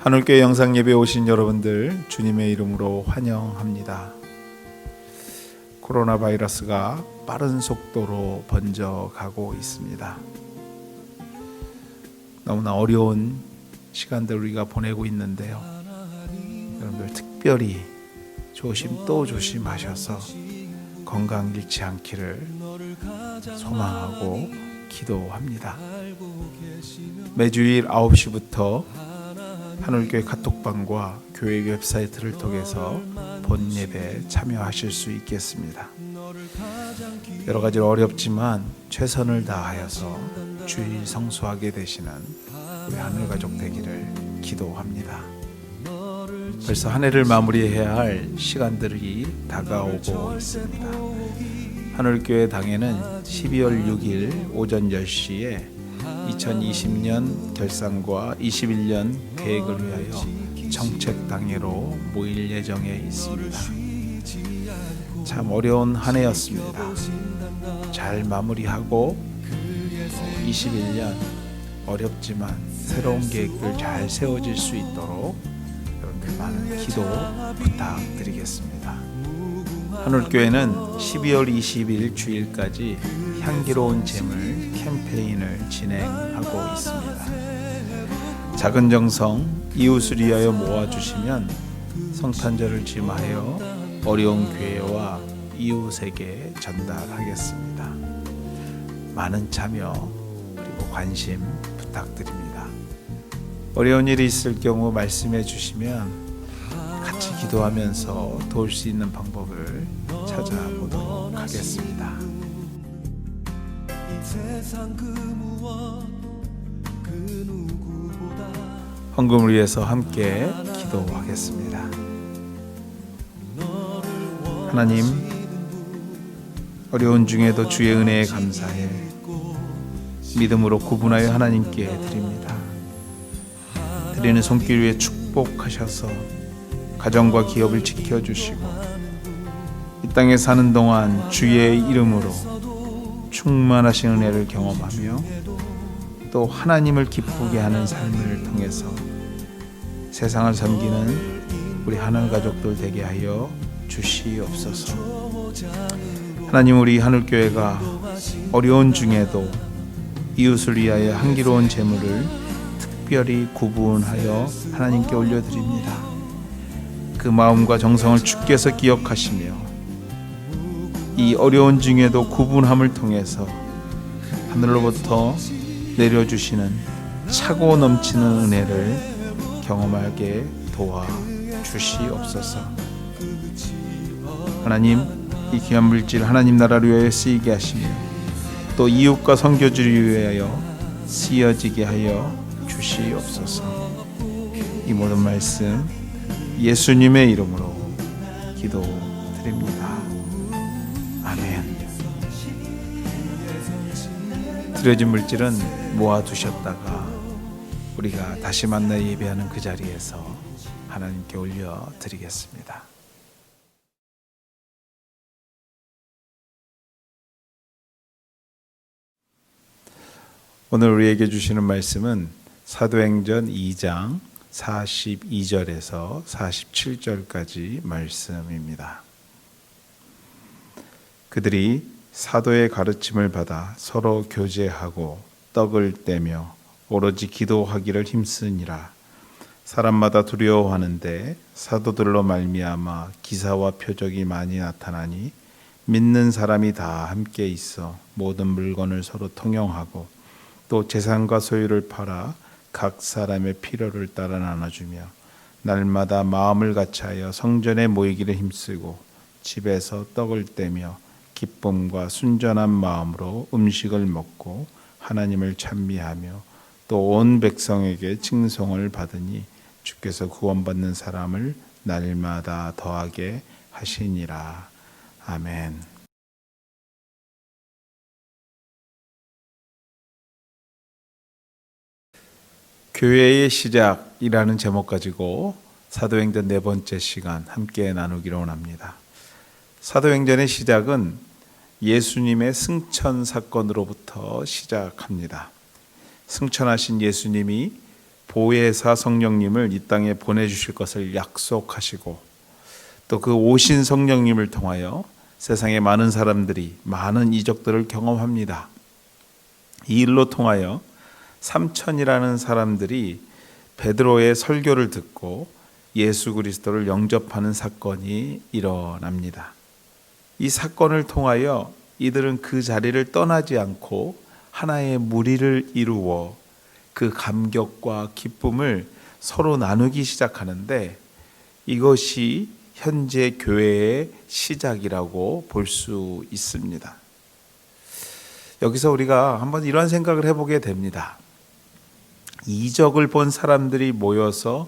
하늘교회 영상예배에 오신 여러분들 주님의 이름으로 환영합니다. 코로나 바이러스가 빠른 속도로 번져가고 있습니다. 너무나 어려운 시간들 우리가 보내고 있는데요. 여러분들 특별히 조심 또 조심하셔서 건강 잃지 않기를 소망하고 기도합니다. 매주일 9시부터 하늘교회 카톡방과 교회 웹사이트를 통해서 본 예배에 참여하실 수 있겠습니다. 여러 가지 어렵지만 최선을 다하여서 주일 성수하게 되시는 우리 하늘 가족 되기를 기도합니다. 벌써 한 해를 마무리해야 할 시간들이 다가오고 있습니다. 하늘교회 당회는 12월 6일 오전 10시에 2020년 결산과 21년 계획을 위하여 정책당회로 모일 예정에 있습니다. 참 어려운 한 해였습니다. 잘 마무리하고 21년 어렵지만 새로운 계획들 잘 세워질 수 있도록 여러분들 많은 기도 부탁드리겠습니다. 하늘교회는 12월 20일 주일까지 향기로운 재물 캠페인을 진행하고 있습니다. 작은 정성 이웃을 위하여 모아주시면 성탄절을 찜하여 어려운 교회와 이웃에게 전달하겠습니다. 많은 참여 그리고 관심 부탁드립니다. 어려운 일이 있을 경우 말씀해 주시면 같이 기도하면서 도울 수 있는 방법을 찾아보도록 하겠습니다. 헌금을 위해서 함께 기도하겠습니다. 하나님, 어려운 중에도 주의 은혜에 감사해 믿음으로 구분하여 하나님께 드립니다. 드리는 손길 위에 축복하셔서 가정과 기업을 지켜주시고 이 땅에 사는 동안 주의 이름으로 충만하신 은혜를 경험하며 또 하나님을 기쁘게 하는 삶을 통해서 세상을 섬기는 우리 하늘 가족들 되게 하여 주시옵소서. 하나님, 우리 하늘교회가 어려운 중에도 이웃을 위하여 향기로운 재물을 특별히 구분하여 하나님께 올려드립니다. 그 마음과 정성을 주께서 기억하시며 이 어려운 중에도 구분함을 통해서 하늘로부터 내려주시는 차고 넘치는 은혜를 경험하게 도와주시옵소서. 하나님, 이 귀한 물질 하나님 나라를 위하여 쓰이게 하시며 또 이웃과 선교지를 위하여 쓰여지게 하여 주시옵소서. 이 모든 말씀 예수님의 이름으로 기도드립니다. 아멘. 드려진 물질은 모아두셨다가 우리가 다시 만나 예배하는 그 자리에서 하나님께 올려드리겠습니다. 오늘 우리에게 주시는 말씀은 사도행전 2장 42절에서 47절까지 말씀입니다. 그들이 사도의 가르침을 받아 서로 교제하고 떡을 떼며 오로지 기도하기를 힘쓰니라. 사람마다 두려워하는데 사도들로 말미암아 기사와 표적이 많이 나타나니 믿는 사람이 다 함께 있어 모든 물건을 서로 통용하고 또 재산과 소유를 팔아 각 사람의 필요를 따라 나눠주며 날마다 마음을 같이하여 성전에 모이기를 힘쓰고 집에서 떡을 떼며 기쁨과 순전한 마음으로 음식을 먹고 하나님을 찬미하며 또 온 백성에게 칭송을 받으니 주께서 구원받는 사람을 날마다 더하게 하시니라. 아멘. 교회의 시작이라는 제목 가지고 사도행전 네 번째 시간 함께 나누기로 원합니다. 사도행전의 시작은 예수님의 승천 사건으로부터 시작합니다. 승천하신 예수님이 보혜사 성령님을 이 땅에 보내주실 것을 약속하시고 또 그 오신 성령님을 통하여 세상의 많은 사람들이 많은 이적들을 경험합니다. 이 일로 통하여 3천이라는 사람들이 베드로의 설교를 듣고 예수 그리스도를 영접하는 사건이 일어납니다. 이 사건을 통하여 이들은 그 자리를 떠나지 않고 하나의 무리를 이루어 그 감격과 기쁨을 서로 나누기 시작하는데 이것이 현재 교회의 시작이라고 볼 수 있습니다. 여기서 우리가 한번 이런 생각을 해보게 됩니다. 이적을 본 사람들이 모여서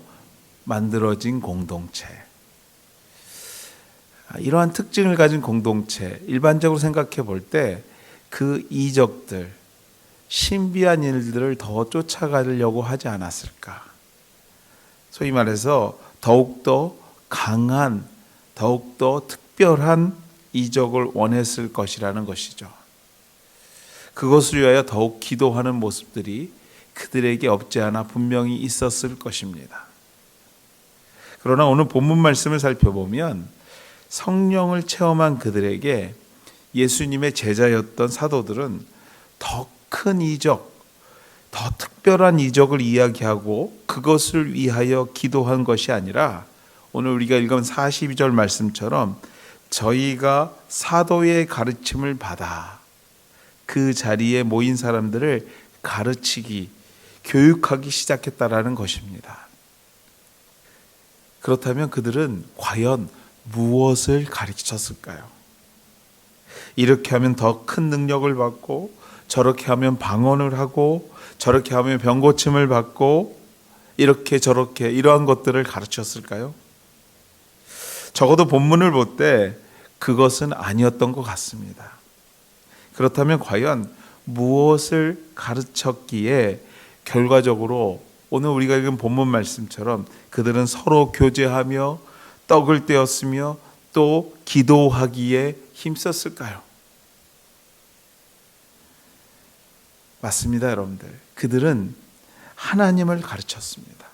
만들어진 공동체, 이러한 특징을 가진 공동체, 일반적으로 생각해 볼 때 그 이적들, 신비한 일들을 더 쫓아가려고 하지 않았을까? 소위 말해서 더욱더 강한, 더욱더 특별한 이적을 원했을 것이라는 것이죠. 그것을 위하여 더욱 기도하는 모습들이 그들에게 없지 않아 분명히 있었을 것입니다. 그러나 오늘 본문 말씀을 살펴보면 성령을 체험한 그들에게 예수님의 제자였던 사도들은 더 큰 이적, 더 특별한 이적을 이야기하고 그것을 위하여 기도한 것이 아니라 오늘 우리가 읽은 42절 말씀처럼 저희가 사도의 가르침을 받아 그 자리에 모인 사람들을 가르치기, 교육하기 시작했다라는 것입니다. 그렇다면 그들은 과연 무엇을 가르쳤을까요? 이렇게 하면 더 큰 능력을 받고 저렇게 하면 방언을 하고 저렇게 하면 병고침을 받고 이렇게 저렇게 이러한 것들을 가르쳤을까요? 적어도 본문을 볼 때 그것은 아니었던 것 같습니다. 그렇다면 과연 무엇을 가르쳤기에 결과적으로 오늘 우리가 읽은 본문 말씀처럼 그들은 서로 교제하며 떡을 떼었으며 또 기도하기에 힘썼을까요? 맞습니다, 여러분들. 그들은 하나님을 가르쳤습니다.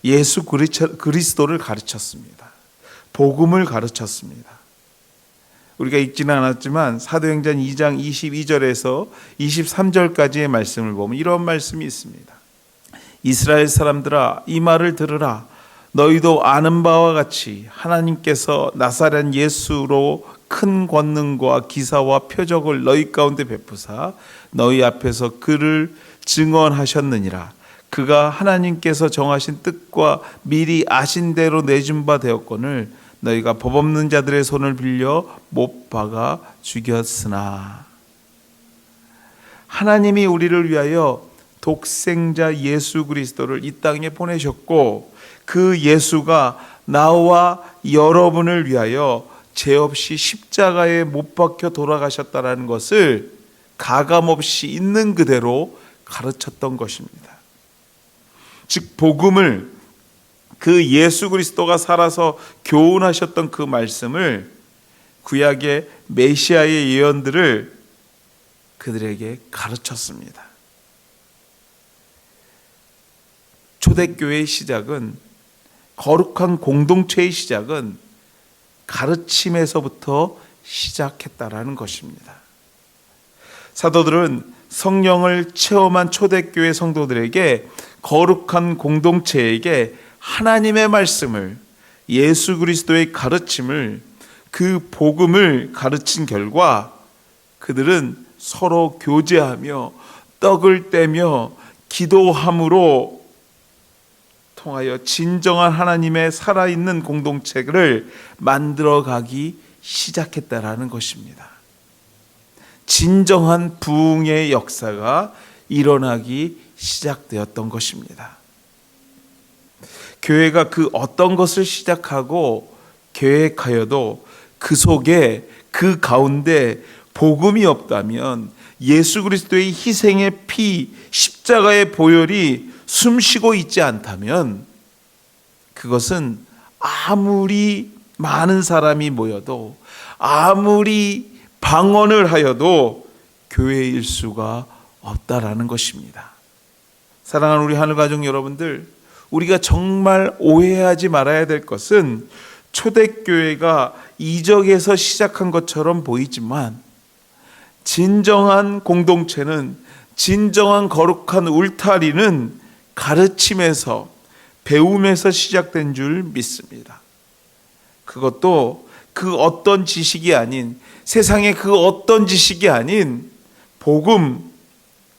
예수 그리스도를 가르쳤습니다. 복음을 가르쳤습니다. 우리가 읽지는 않았지만 사도행전 2장 22절에서 23절까지의 말씀을 보면 이런 말씀이 있습니다. 이스라엘 사람들아, 이 말을 들으라. 너희도 아는 바와 같이 하나님께서 나사렛 예수로 큰 권능과 기사와 표적을 너희 가운데 베푸사 너희 앞에서 그를 증언하셨느니라. 그가 하나님께서 정하신 뜻과 미리 아신 대로 내준 바 되었거늘 너희가 법 없는 자들의 손을 빌려 못 박아 죽였으나. 하나님이 우리를 위하여 독생자 예수 그리스도를 이 땅에 보내셨고 그 예수가 나와 여러분을 위하여 죄 없이 십자가에 못 박혀 돌아가셨다는 것을 가감없이 있는 그대로 가르쳤던 것입니다. 즉 복음을, 그 예수 그리스도가 살아서 교훈하셨던 그 말씀을, 구약의 메시아의 예언들을 그들에게 가르쳤습니다. 초대교회의 시작은, 거룩한 공동체의 시작은 가르침에서부터 시작했다라는 것입니다. 사도들은 성령을 체험한 초대교회 성도들에게, 거룩한 공동체에게 하나님의 말씀을, 예수 그리스도의 가르침을, 그 복음을 가르친 결과 그들은 서로 교제하며 떡을 떼며 기도함으로 통하여 진정한 하나님의 살아있는 공동체를 만들어가기 시작했다라는 것입니다. 진정한 부흥의 역사가 일어나기 시작되었던 것입니다. 교회가 그 어떤 것을 시작하고 계획하여도 그 속에, 그 가운데 복음이 없다면, 예수 그리스도의 희생의 피, 십자가의 보혈이 숨쉬고 있지 않다면 그것은 아무리 많은 사람이 모여도, 아무리 방언을 하여도 교회일 수가 없다라는 것입니다. 사랑하는 우리 하늘가족 여러분들, 우리가 정말 오해하지 말아야 될 것은 초대교회가 이적에서 시작한 것처럼 보이지만 진정한 공동체는, 진정한 거룩한 울타리는 가르침에서, 배움에서 시작된 줄 믿습니다. 그것도 그 어떤 지식이 아닌, 세상의 그 어떤 지식이 아닌 복음,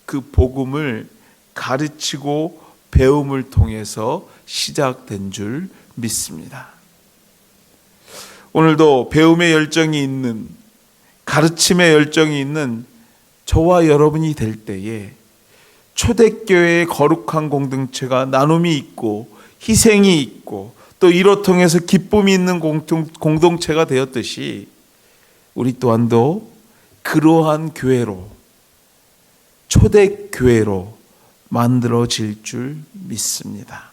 그 복음을 가르치고 배움을 통해서 시작된 줄 믿습니다. 오늘도 배움의 열정이 있는, 가르침의 열정이 있는 저와 여러분이 될 때에 초대교회의 거룩한 공동체가 나눔이 있고 희생이 있고 또 이로 통해서 기쁨이 있는 공동체가 되었듯이 우리 또한도 그러한 교회로, 초대교회로 만들어질 줄 믿습니다.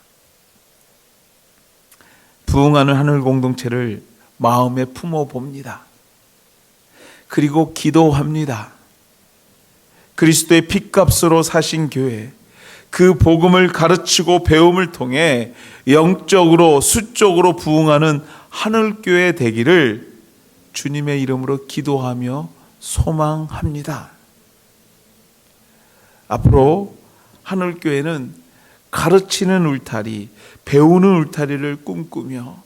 부흥하는 하늘 공동체를 마음에 품어봅니다. 그리고 기도합니다. 그리스도의 핏값으로 사신 교회, 그 복음을 가르치고 배움을 통해 영적으로, 수적으로 부흥하는 하늘교회 되기를 주님의 이름으로 기도하며 소망합니다. 앞으로 하늘교회는 가르치는 울타리, 배우는 울타리를 꿈꾸며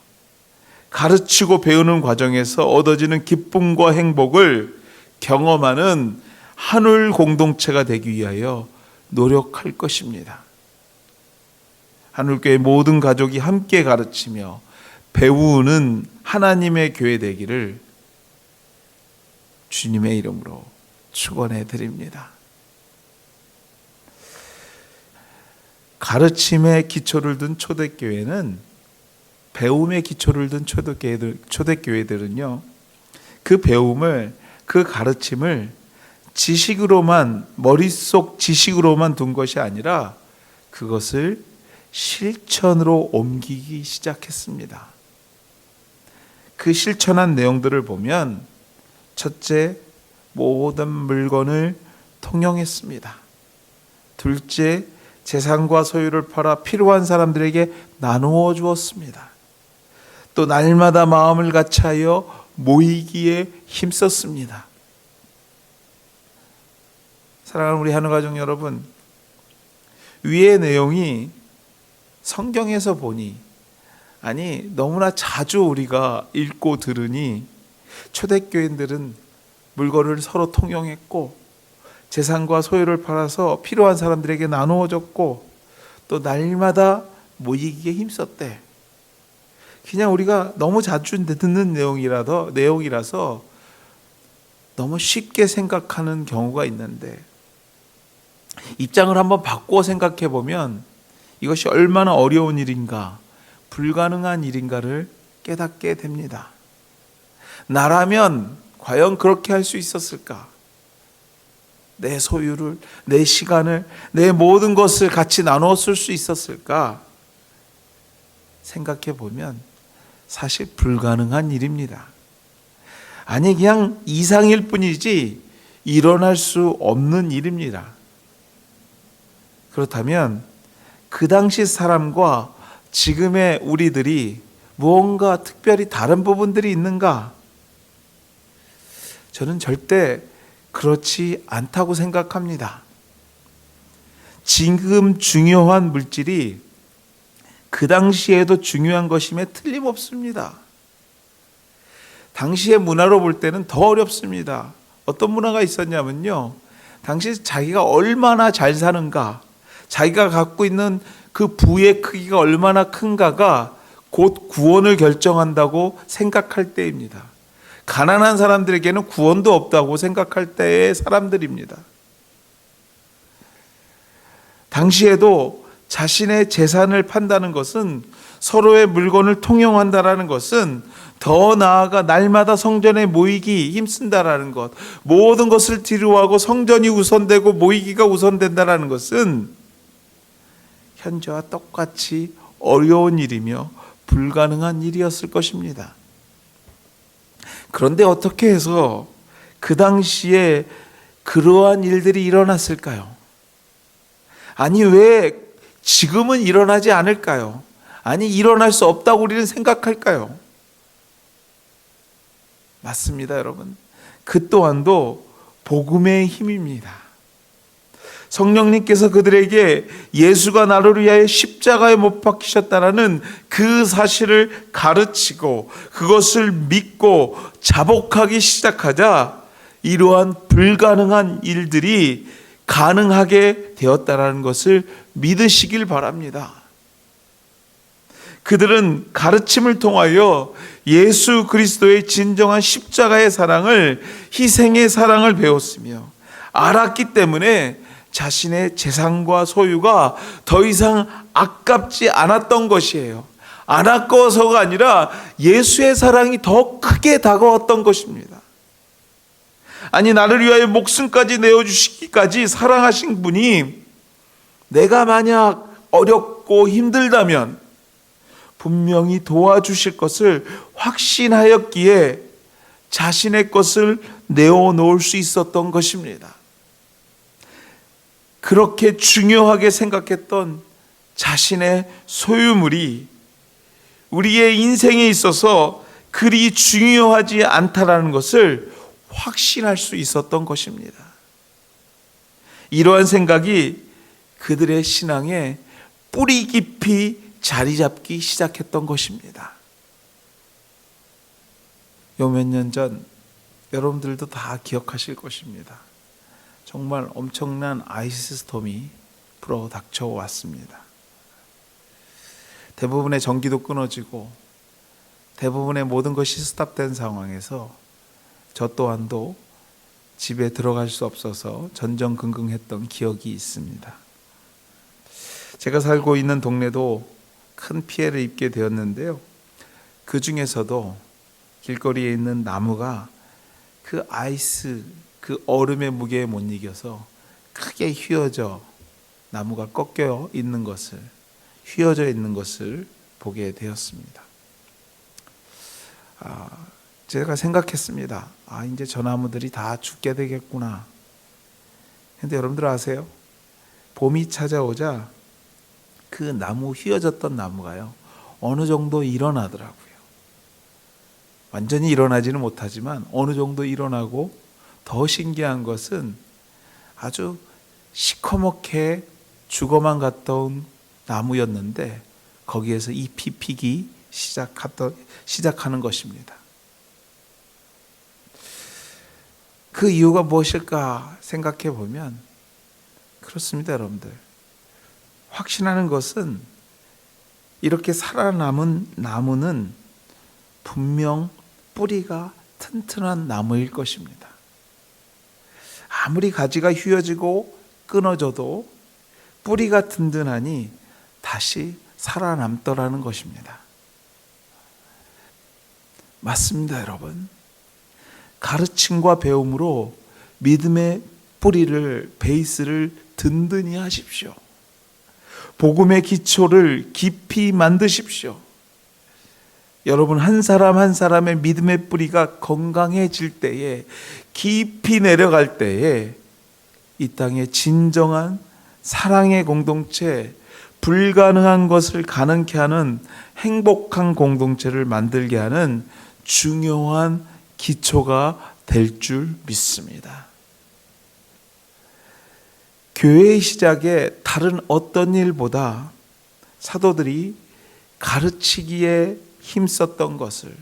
가르치고 배우는 과정에서 얻어지는 기쁨과 행복을 경험하는 하늘 공동체가 되기 위하여 노력할 것입니다. 하늘교회 모든 가족이 함께 가르치며 배우는 하나님의 교회 되기를 주님의 이름으로 축원해 드립니다. 가르침의 기초를 둔 초대교회는, 배움의 기초를 둔 초대교회들은요, 그 배움을, 그 가르침을 지식으로만, 머릿속 지식으로만 둔 것이 아니라 그것을 실천으로 옮기기 시작했습니다. 그 실천한 내용들을 보면 첫째, 모든 물건을 통용했습니다. 둘째, 재산과 소유를 팔아 필요한 사람들에게 나누어 주었습니다. 또 날마다 마음을 같이하여 모이기에 힘썼습니다. 사랑하는 우리 하늘가족 여러분, 위의 내용이 성경에서 보니, 아니 너무나 자주 우리가 읽고 들으니 초대교인들은 물건을 서로 통용했고 재산과 소유를 팔아서 필요한 사람들에게 나누어 줬고 또 날마다 모이기에 힘썼대. 그냥 우리가 너무 자주 듣는 내용이라서 너무 쉽게 생각하는 경우가 있는데, 입장을 한번 바꾸어 생각해 보면 이것이 얼마나 어려운 일인가, 불가능한 일인가를 깨닫게 됩니다. 나라면 과연 그렇게 할 수 있었을까? 내 소유를, 내 시간을, 내 모든 것을 같이 나누어 쓸 수 있었을까? 생각해 보면 사실 불가능한 일입니다. 아니 그냥 이상일 뿐이지 일어날 수 없는 일입니다. 그렇다면 그 당시 사람과 지금의 우리들이 무언가 특별히 다른 부분들이 있는가? 저는 절대 그렇지 않다고 생각합니다. 지금 중요한 물질이 그 당시에도 중요한 것임에 틀림없습니다. 당시의 문화로 볼 때는 더 어렵습니다. 어떤 문화가 있었냐면요, 당시 자기가 얼마나 잘 사는가, 자기가 갖고 있는 그 부의 크기가 얼마나 큰가가 곧 구원을 결정한다고 생각할 때입니다. 가난한 사람들에게는 구원도 없다고 생각할 때의 사람들입니다. 당시에도 자신의 재산을 판다는 것은, 서로의 물건을 통용한다라는 것은, 더 나아가 날마다 성전에 모이기 힘쓴다라는 것, 모든 것을 뒤로하고 성전이 우선되고 모이기가 우선된다라는 것은 현재와 똑같이 어려운 일이며 불가능한 일이었을 것입니다. 그런데 어떻게 해서 그 당시에 그러한 일들이 일어났을까요? 아니 왜 지금은 일어나지 않을까요? 아니, 일어날 수 없다고 우리는 생각할까요? 맞습니다, 여러분. 그 또한도 복음의 힘입니다. 성령님께서 그들에게 예수가 나를 위하여 십자가에 못 박히셨다라는 그 사실을 가르치고 그것을 믿고 자복하기 시작하자 이러한 불가능한 일들이 가능하게 되었다라는 것을 믿으시길 바랍니다. 그들은 가르침을 통하여 예수 그리스도의 진정한 십자가의 사랑을, 희생의 사랑을 배웠으며 알았기 때문에 자신의 재산과 소유가 더 이상 아깝지 않았던 것이에요. 안 아까워서가 아니라 예수의 사랑이 더 크게 다가왔던 것입니다. 아니, 나를 위하여 목숨까지 내어주시기까지 사랑하신 분이 내가 만약 어렵고 힘들다면 분명히 도와주실 것을 확신하였기에 자신의 것을 내어놓을 수 있었던 것입니다. 그렇게 중요하게 생각했던 자신의 소유물이 우리의 인생에 있어서 그리 중요하지 않다라는 것을 확신할 수 있었던 것입니다. 이러한 생각이 그들의 신앙에 뿌리 깊이 자리 잡기 시작했던 것입니다. 요 몇 년 전 여러분들도 다 기억하실 것입니다. 정말 엄청난 아이스 스톰이 불어 닥쳐왔습니다. 대부분의 전기도 끊어지고 대부분의 모든 것이 스탑된 상황에서 저 또한도 집에 들어갈 수 없어서 전전긍긍했던 기억이 있습니다. 제가 살고 있는 동네도 큰 피해를 입게 되었는데요. 그 중에서도 길거리에 있는 나무가 그 아이스, 그 얼음의 무게에 못 이겨서 크게 휘어져 나무가 꺾여 있는 것을, 휘어져 있는 것을 보게 되었습니다. 제가 생각했습니다. 이제 저 나무들이 다 죽게 되겠구나. 근데 여러분들 아세요? 봄이 찾아오자 그 나무, 휘어졌던 나무가요, 어느 정도 일어나더라고요. 완전히 일어나지는 못하지만 어느 정도 일어나고, 더 신기한 것은 아주 시커멓게 죽어만 갔던 나무였는데 거기에서 잎이 피기 시작하는 것입니다. 그 이유가 무엇일까 생각해 보면 그렇습니다, 여러분들. 확신하는 것은 이렇게 살아남은 나무는 분명 뿌리가 튼튼한 나무일 것입니다. 아무리 가지가 휘어지고 끊어져도 뿌리가 든든하니 다시 살아남더라는 것입니다. 맞습니다, 여러분. 가르침과 배움으로 믿음의 뿌리를, 베이스를 든든히 하십시오. 복음의 기초를 깊이 만드십시오. 여러분, 한 사람 한 사람의 믿음의 뿌리가 건강해질 때에, 깊이 내려갈 때에 이 땅에 진정한 사랑의 공동체, 불가능한 것을 가능케 하는 행복한 공동체를 만들게 하는 중요한 기초가 될 줄 믿습니다. 교회의 시작에 다른 어떤 일보다 사도들이 가르치기에 힘썼던 것을,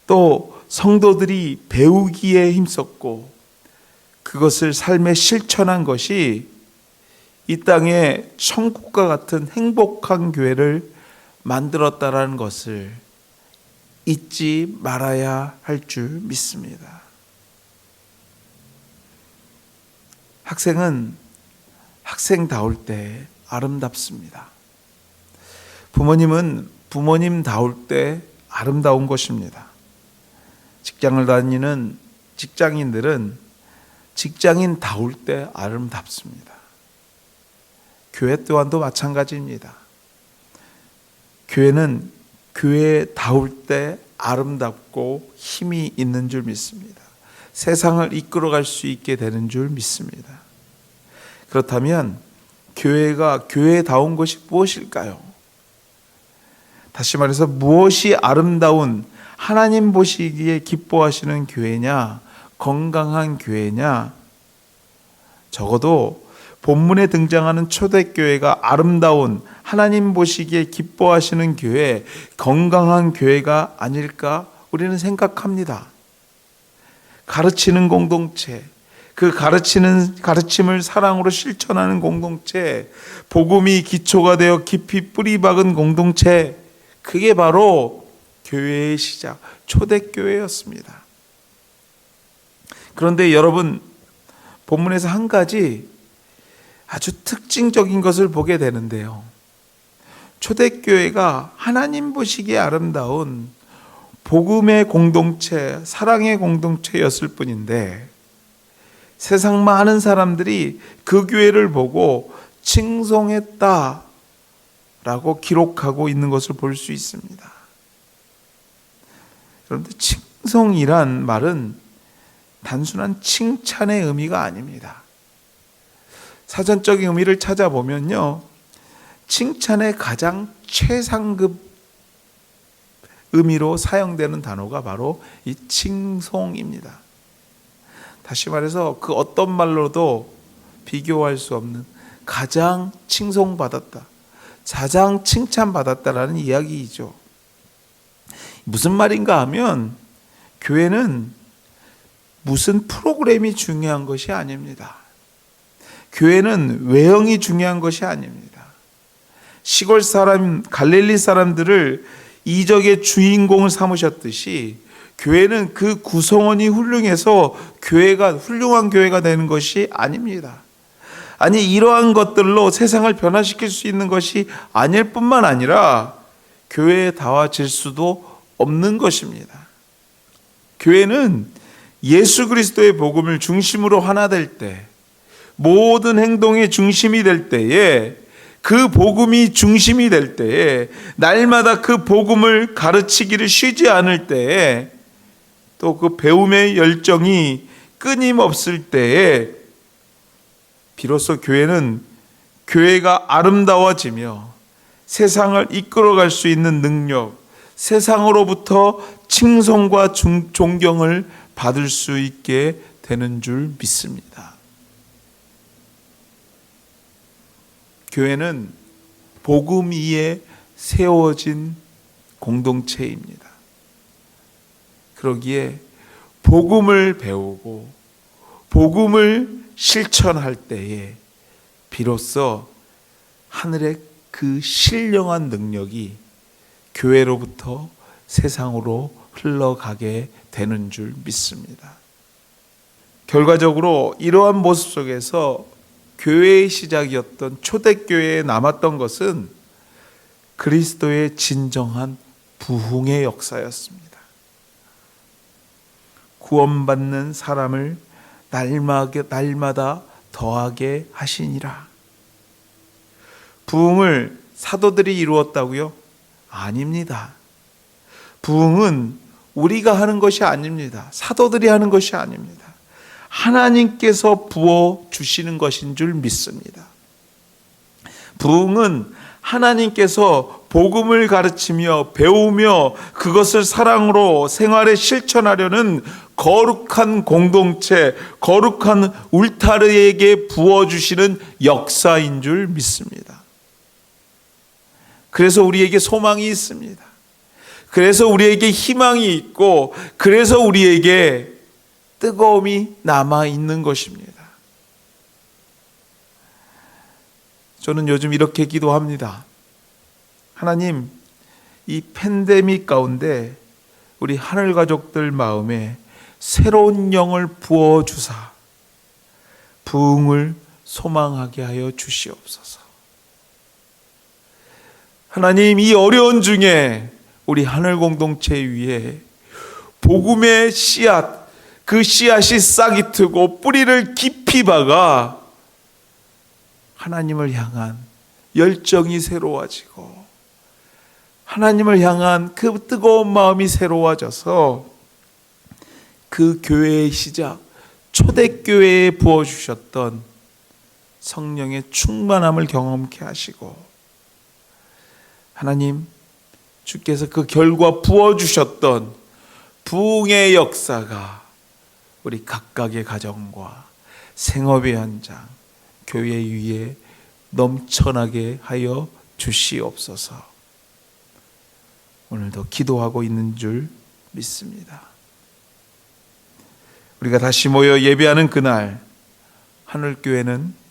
또 성도들이 배우기에 힘썼고 그것을 삶에 실천한 것이 이 땅에 천국과 같은 행복한 교회를 만들었다라는 것을 잊지 말아야 할 줄 믿습니다. 학생은 학생다울 때 아름답습니다. 부모님은 부모님다울 때 아름다운 것입니다. 직장을 다니는 직장인들은 직장인다울 때 아름답습니다. 교회 또한도 마찬가지입니다. 교회는 교회다울 때 아름답고 힘이 있는 줄 믿습니다. 세상을 이끌어갈 수 있게 되는 줄 믿습니다. 그렇다면 교회가 교회다운 것이 무엇일까요? 다시 말해서 무엇이 아름다운 하나님 보시기에 기뻐하시는 교회냐, 건강한 교회냐? 적어도 본문에 등장하는 초대교회가 아름다운 하나님 보시기에 기뻐하시는 교회, 건강한 교회가 아닐까 우리는 생각합니다. 가르치는 공동체, 그 가르침을 사랑으로 실천하는 공동체, 복음이 기초가 되어 깊이 뿌리 박은 공동체, 그게 바로 교회의 시작, 초대교회였습니다. 그런데 여러분, 본문에서 한 가지 아주 특징적인 것을 보게 되는데요. 초대교회가 하나님 보시기에 아름다운 복음의 공동체, 사랑의 공동체였을 뿐인데 세상 많은 사람들이 그 교회를 보고 칭송했다라고 기록하고 있는 것을 볼 수 있습니다. 그런데 칭송이란 말은 단순한 칭찬의 의미가 아닙니다. 사전적인 의미를 찾아보면요, 칭찬의 가장 최상급 의미로 사용되는 단어가 바로 이 칭송입니다. 다시 말해서 그 어떤 말로도 비교할 수 없는 가장 칭송받았다, 가장 칭찬받았다라는 이야기이죠. 무슨 말인가 하면 교회는 무슨 프로그램이 중요한 것이 아닙니다. 교회는 외형이 중요한 것이 아닙니다. 시골 사람, 갈릴리 사람들을 이적의 주인공을 삼으셨듯이 교회는 그 구성원이 훌륭해서 교회가 훌륭한 교회가 되는 것이 아닙니다. 아니, 이러한 것들로 세상을 변화시킬 수 있는 것이 아닐 뿐만 아니라 교회다워질 수도 없는 것입니다. 교회는 예수 그리스도의 복음을 중심으로 하나 될 때, 모든 행동의 중심이 될 때에, 그 복음이 중심이 될 때에, 날마다 그 복음을 가르치기를 쉬지 않을 때에, 또 그 배움의 열정이 끊임없을 때에 비로소 교회가 아름다워지며 세상을 이끌어갈 수 있는 능력, 세상으로부터 칭송과 존경을 받을 수 있게 되는 줄 믿습니다. 교회는 복음 위에 세워진 공동체입니다. 그러기에 복음을 배우고 복음을 실천할 때에 비로소 하늘의 그 신령한 능력이 교회로부터 세상으로 흘러가게 되는 줄 믿습니다. 결과적으로 이러한 모습 속에서 교회의 시작이었던 초대교회에 남았던 것은 그리스도의 진정한 부흥의 역사였습니다. 구원받는 사람을 날마다 더하게 하시니라. 부흥을 사도들이 이루었다고요? 아닙니다. 부흥은 우리가 하는 것이 아닙니다. 사도들이 하는 것이 아닙니다. 하나님께서 부어주시는 것인 줄 믿습니다. 부흥은 하나님께서 복음을 가르치며 배우며 그것을 사랑으로 생활에 실천하려는 거룩한 공동체, 거룩한 울타리에게 부어주시는 역사인 줄 믿습니다. 그래서 우리에게 소망이 있습니다. 그래서 우리에게 희망이 있고, 그래서 우리에게 뜨거움이 남아있는 것입니다. 저는 요즘 이렇게 기도합니다. 하나님, 이 팬데믹 가운데 우리 하늘 가족들 마음에 새로운 영을 부어주사 부흥을 소망하게 하여 주시옵소서. 하나님, 이 어려운 중에 우리 하늘 공동체 위에 복음의 씨앗, 그 씨앗이 싹이 트고 뿌리를 깊이 박아 하나님을 향한 열정이 새로워지고 하나님을 향한 그 뜨거운 마음이 새로워져서 그 교회의 시작, 초대교회에 부어주셨던 성령의 충만함을 경험케 하시고, 하나님 주께서 그 결과 부어주셨던 부흥의 역사가 우리 각각의 가정과 생업의 현장, 교회 위에 넘쳐나게 하여 주시옵소서. 오늘도 기도하고 있는 줄 믿습니다. 우리가 다시 모여 예배하는 그날, 하늘교회는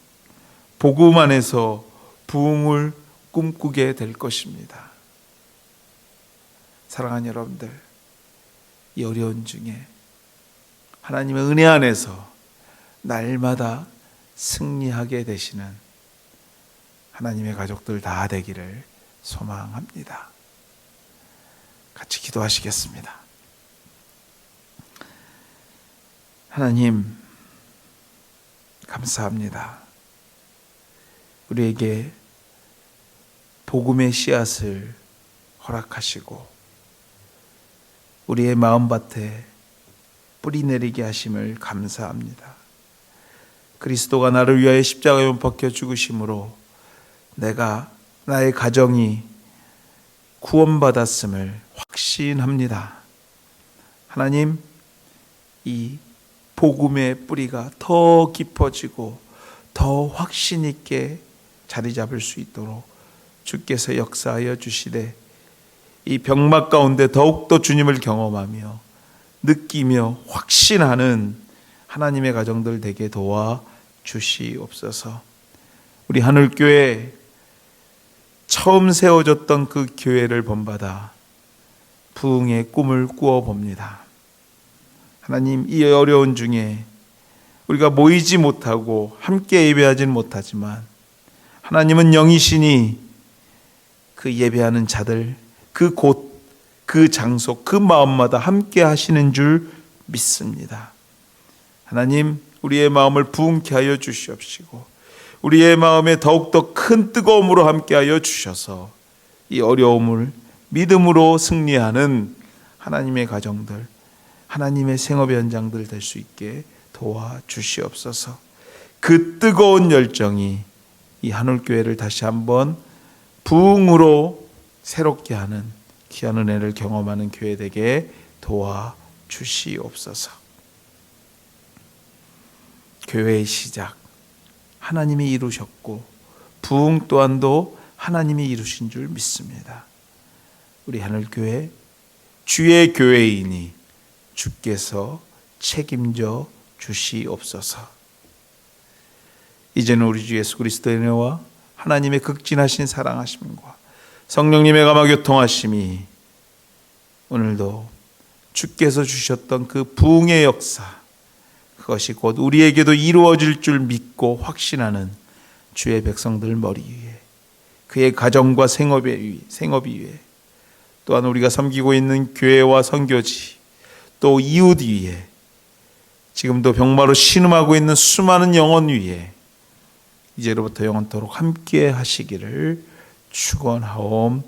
복음 안에서 부흥을 꿈꾸게 될 것입니다. 사랑하는 여러분들, 이 어려운 중에 하나님의 은혜 안에서 날마다 승리하게 되시는 하나님의 가족들 다 되기를 소망합니다. 같이 기도하시겠습니다. 하나님, 감사합니다. 우리에게 복음의 씨앗을 허락하시고 우리의 마음밭에 뿌리 내리게 하심을 감사합니다. 그리스도가 나를 위하여 십자가에 못 박혀 죽으심으로 내가, 나의 가정이 구원받았음을 확신합니다. 하나님, 이 복음의 뿌리가 더 깊어지고 더 확신 있게 자리 잡을 수 있도록 주께서 역사하여 주시되, 이 병막 가운데 더욱더 주님을 경험하며 느끼며 확신하는 하나님의 가정들 되게 도와 주시옵소서. 우리 하늘교회 처음 세워졌던 그 교회를 본받아 부흥의 꿈을 꾸어봅니다. 하나님, 이 어려운 중에 우리가 모이지 못하고 함께 예배하지는 못하지만 하나님은 영이시니 그 예배하는 자들, 그 곳, 그 장소, 그 마음마다 함께 하시는 줄 믿습니다. 하나님, 우리의 마음을 부흥케 하여 주시옵시고 우리의 마음에 더욱더 큰 뜨거움으로 함께 하여 주셔서 이 어려움을 믿음으로 승리하는 하나님의 가정들, 하나님의 생업의 현장들 될 수 있게 도와주시옵소서. 그 뜨거운 열정이 이 하늘교회를 다시 한번 부흥으로 새롭게 하는 귀한 은혜를 경험하는 교회 되게 도와주시옵소서. 교회의 시작 하나님이 이루셨고 부흥 또한도 하나님이 이루신 줄 믿습니다. 우리 하늘교회 주의 교회이니 주께서 책임져 주시옵소서. 이제는 우리 주 예수 그리스도의 은혜와 하나님의 극진하신 사랑하심과 성령님의 감화교통하심이 오늘도 주께서 주셨던 그 부흥의 역사, 그것이 곧 우리에게도 이루어질 줄 믿고 확신하는 주의 백성들 머리 위에, 그의 가정과 생업이 위에, 또한 우리가 섬기고 있는 교회와 선교지, 또 이웃 위에, 지금도 병마로 신음하고 있는 수많은 영혼 위에 이제로부터 영원토록 함께 하시기를 축원하옵나이다.